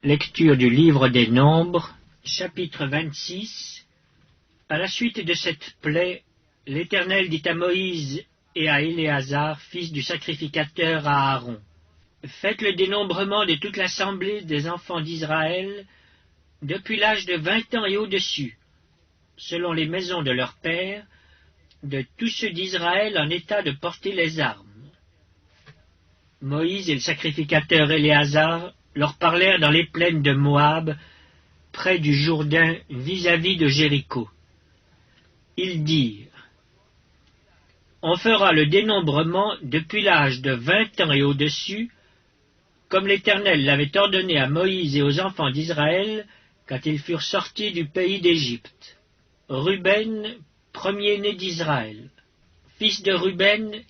Lecture du livre des Nombres, chapitre 26. À la suite de cette plaie, l'Éternel dit à Moïse et à Éléazar, fils du sacrificateur à Aaron, « Faites le dénombrement de toute l'assemblée des enfants d'Israël depuis l'âge de 20 ans et au-dessus, selon les maisons de leurs pères, de tous ceux d'Israël en état de porter les armes. » Moïse et le sacrificateur Éléazar leur parlèrent dans les plaines de Moab, près du Jourdain, vis-à-vis de Jéricho. Ils dirent, « On fera le dénombrement depuis l'âge de 20 ans et au-dessus, comme l'Éternel l'avait ordonné à Moïse et aux enfants d'Israël quand ils furent sortis du pays d'Égypte. Ruben, premier-né d'Israël. Fils de Ruben,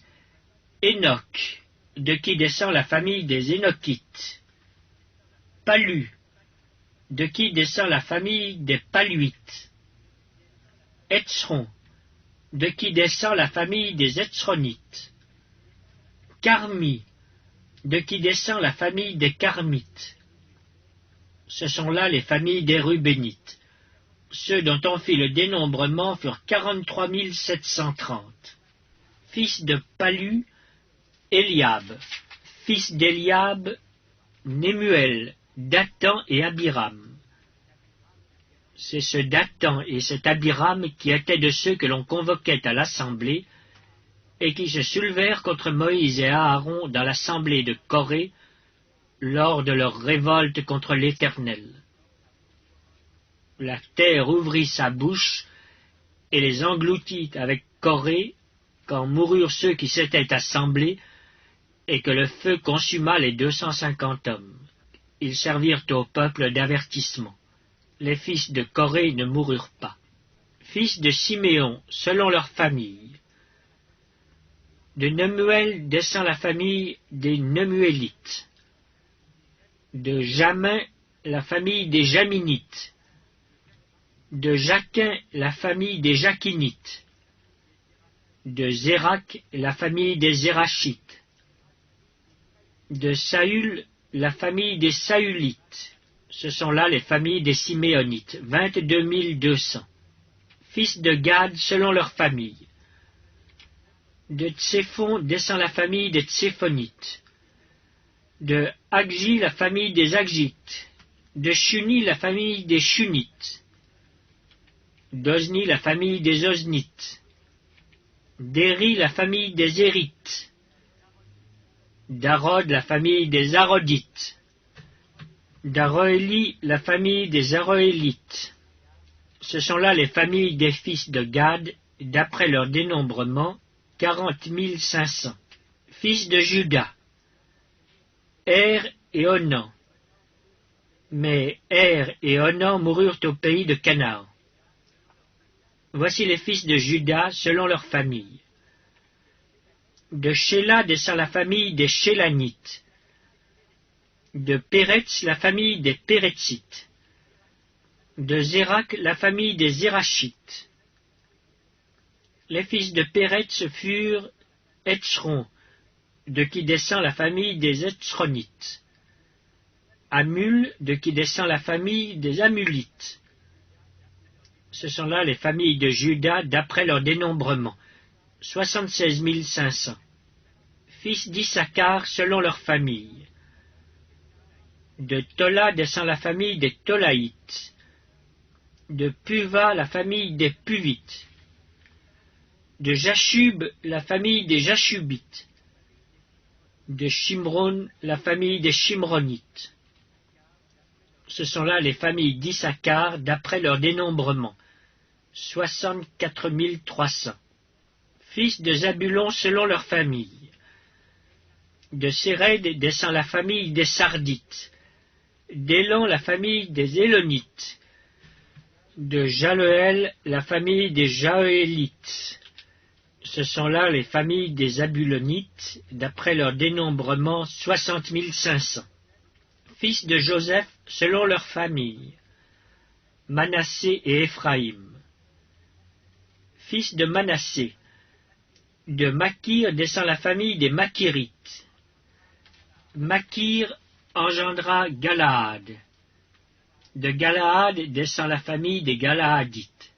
Hénoch, de qui descend la famille des Hénochites. Palu, de qui descend la famille des Paluites. Hetzron, de qui descend la famille des Hetzronites. Carmi, de qui descend la famille des Carmites. Ce sont là les familles des Rubénites. Ceux dont on fit le dénombrement furent 43 730. Fils de Palu, Eliab. Fils d'Eliab, Nemuel, Dathan et Abiram. C'est ce Dathan et cet Abiram qui étaient de ceux que l'on convoquait à l'assemblée et qui se soulevèrent contre Moïse et Aaron dans l'assemblée de Corée lors de leur révolte contre l'Éternel. La terre ouvrit sa bouche et les engloutit avec Corée quand moururent ceux qui s'étaient assemblés et que le feu consuma les 250 hommes. Ils servirent au peuple d'avertissement. Les fils de Corée ne moururent pas. Fils de Siméon, selon leur famille. De Nemuel descend la famille des Nemuélites. De Jamin, la famille des Jaminites. De Jaquin, la famille des Jaquinites. De Zérak, la famille des Zérachites. De Saül, la famille des Saülites. Ce sont là les familles des Siméonites, 22 200. Fils de Gad selon leur famille. De Tséphon descend la famille des Tséphonites. De Aggi, la famille des Aggites. De Shuni, la famille des Shunites. d'Ozni, la famille des Oznites. d'Éri, la famille des Érites. d'Arod, la famille des Arodites. d'Aroéli, la famille des Aroélites. Ce sont là les familles des fils de Gad, d'après leur dénombrement, 40 500. Fils de Juda, Er et Onan. Mais Er et Onan moururent au pays de Canaan. Voici les fils de Juda selon leur famille. De Shéla descend la famille des Shélanites. De Péretz, la famille des Péretzites. De Zérak, la famille des Zérachites. Les fils de Péretz furent Hetzron, de qui descend la famille des Hetzronites. Amul, de qui descend la famille des Amulites. Ce sont là les familles de Juda d'après leur dénombrement, 76 500. Fils d'Issachar selon leur famille. De Tola descend la famille des Tolaïtes. De Puva, la famille des Puvites. De Jashub, la famille des Jashubites. De Shimron, la famille des Shimronites. Ce sont là les familles d'Issachar d'après leur dénombrement, 64 300. Fils de Zabulon selon leur famille. De Séred descend la famille des Sardites. d'Élan, la famille des Élonites. De Jaleel, la famille des Jaélites. Ce sont là les familles des Abulonites, d'après leur dénombrement, 60 500. Fils de Joseph, selon leur famille. Manassé et Éphraïm. Fils de Manassé. De Makir descend la famille des Makirites. Makir engendra Galaad. De Galaad descend la famille des Galaadites.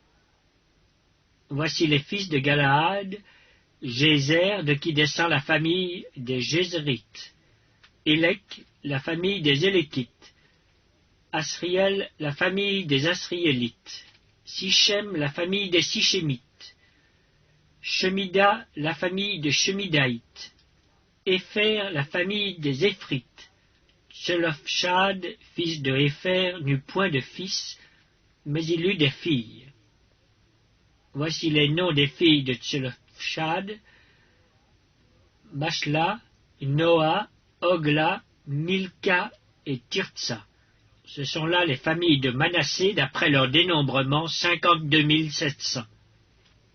Voici les fils de Galaad, Jézer, de qui descend la famille des Jézérites, Élec, la famille des Éléquites, Asriel, la famille des Asriélites, Sichem, la famille des Sichémites, Shemida, la famille des Shemidaïtes, Épher, la famille des Éphrites. Tselofchad, fils de Épher, n'eut point de fils, mais il eut des filles. Voici les noms des filles de Tselofchad: Mashla, Noa, Ogla, Milka et Tirtsa. Ce sont là les familles de Manassé, d'après leur dénombrement, 52 700.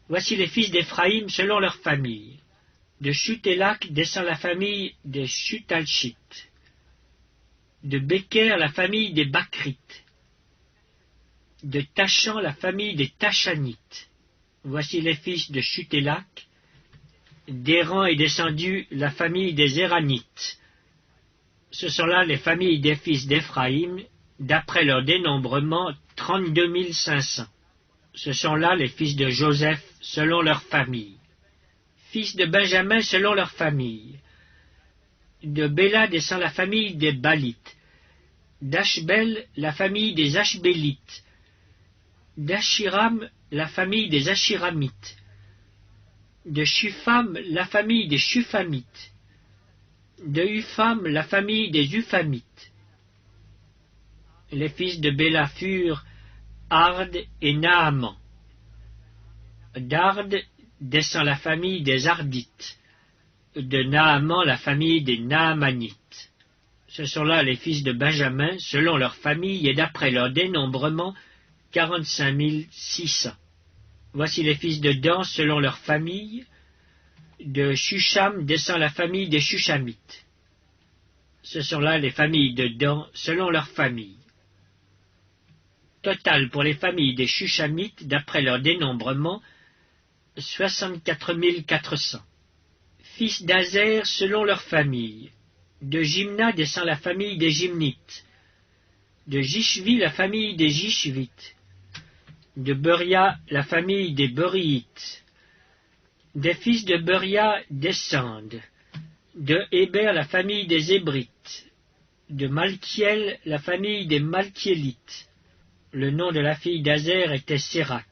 Voici les fils d'Éphraïm selon leur famille. De Chutélak descend la famille des Chutalchites. De Béker, la famille des Bakrites. De Tachan, la famille des Tachanites. Voici les fils de Chutélak. D'Héran est descendue la famille des Éranites. Ce sont là les familles des fils d'Éphraïm, d'après leur dénombrement, 32 500. Ce sont là les fils de Joseph, selon leur famille. Fils de Benjamin, selon leur famille. De Béla descend la famille des Balites. d'Ashbel, la famille des Ashbélites. d'Ashiram, la famille des Ashiramites. De Shufam, la famille des Shufamites. De Upham, la famille des Uphamites. Les fils de Béla furent Ard et Naaman. d'Ard descend la famille des Ardites. De Naaman, la famille des Naamanites. Ce sont là les fils de Benjamin, selon leur famille et d'après leur dénombrement, 45 600. Voici les fils de Dan, selon leur famille. De Shusham descend la famille des Shushamites. Ce sont là les familles de Dan, selon leur famille. Total pour les familles des Shushamites, d'après leur dénombrement, 64 400. Fils d'Azer, selon leur famille. De Jimna descend la famille des Jimnites. De Jishvi, la famille des Jishvites. De Beria, la famille des Beriites. Des fils de Beria descendent. De Héber, la famille des Hébrites. De Malkiel, la famille des Malkiélites. Le nom de la fille d'Azer était Sérac.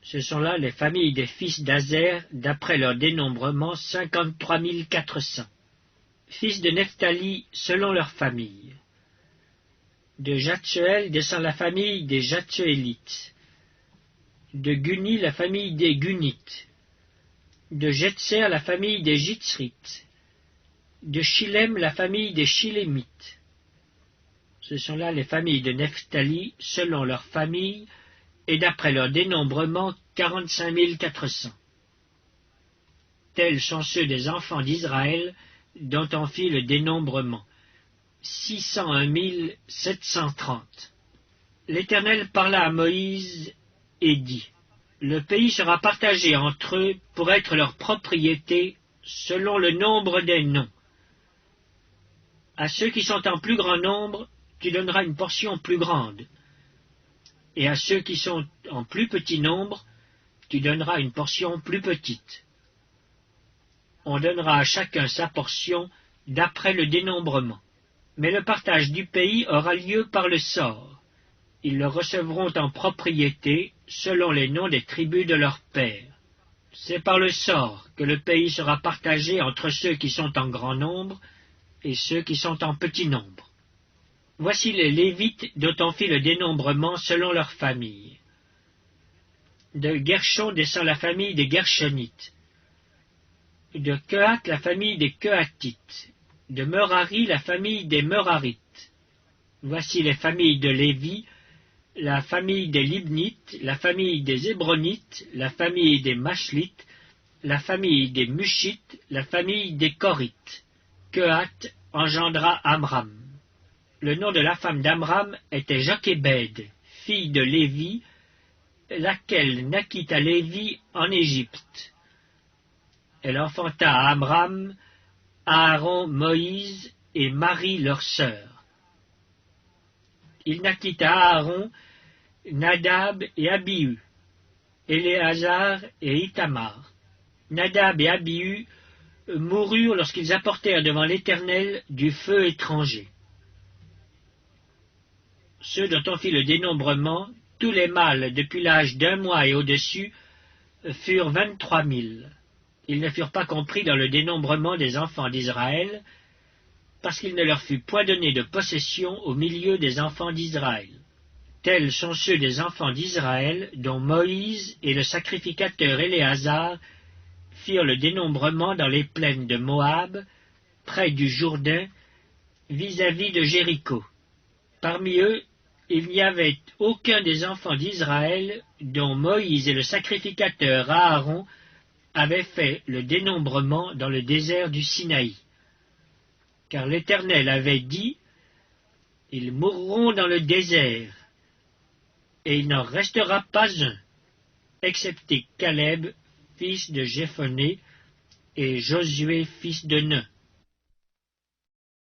Ce sont là les familles des fils d'Azer, d'après leur dénombrement, 53 400. Fils de Nephtali, selon leur famille. De Jatsuel descend la famille des Jatsuélites. De Guni, la famille des Gunites. De Jetser, la famille des Jitzrites. De Shilem, la famille des Shilémites. Ce sont là les familles de Nephtali, selon leur famille, et d'après leur dénombrement, 45 400. Tels sont ceux des enfants d'Israël, dont on fit le dénombrement, 601 730. L'Éternel parla à Moïse et dit: Le pays sera partagé entre eux pour être leur propriété, selon le nombre des noms. À ceux qui sont en plus grand nombre, tu donneras une portion plus grande, et à ceux qui sont en plus petit nombre, tu donneras une portion plus petite. On donnera à chacun sa portion d'après le dénombrement. Mais le partage du pays aura lieu par le sort. Ils le recevront en propriété selon les noms des tribus de leurs pères. C'est par le sort que le pays sera partagé entre ceux qui sont en grand nombre et ceux qui sont en petit nombre. Voici les Lévites dont on fit le dénombrement selon leur famille. De Gershon descend la famille des Gershonites. De Kehat, la famille des Kehatites. De Merari, la famille des Merarites. Voici les familles de Lévi, la famille des Libnites, la famille des Hébronites, la famille des Machlites, la famille des Mushites, la famille des Korites. Kehat engendra Amram. Le nom de la femme d'Amram était Jochébed, fille de Lévi, laquelle naquit à Lévi en Égypte. Elle enfanta à Amram, Aaron, Moïse et Marie leur sœur. Il naquit à Aaron, Nadab et Abihu, Éléazar et Ithamar. Nadab et Abihu moururent lorsqu'ils apportèrent devant l'Éternel du feu étranger. Ceux dont on fit le dénombrement, tous les mâles depuis l'âge d'1 mois et au-dessus, furent 23 000. Ils ne furent pas compris dans le dénombrement des enfants d'Israël, parce qu'il ne leur fut point donné de possession au milieu des enfants d'Israël. Tels sont ceux des enfants d'Israël dont Moïse et le sacrificateur Éléazar firent le dénombrement dans les plaines de Moab, près du Jourdain, vis-à-vis de Jéricho. Parmi eux, il n'y avait aucun des enfants d'Israël dont Moïse et le sacrificateur Aaron avaient fait le dénombrement dans le désert du Sinaï. Car l'Éternel avait dit, « Ils mourront dans le désert, et il n'en restera pas un, excepté Caleb, fils de Jéphoné, et Josué, fils de Nun. »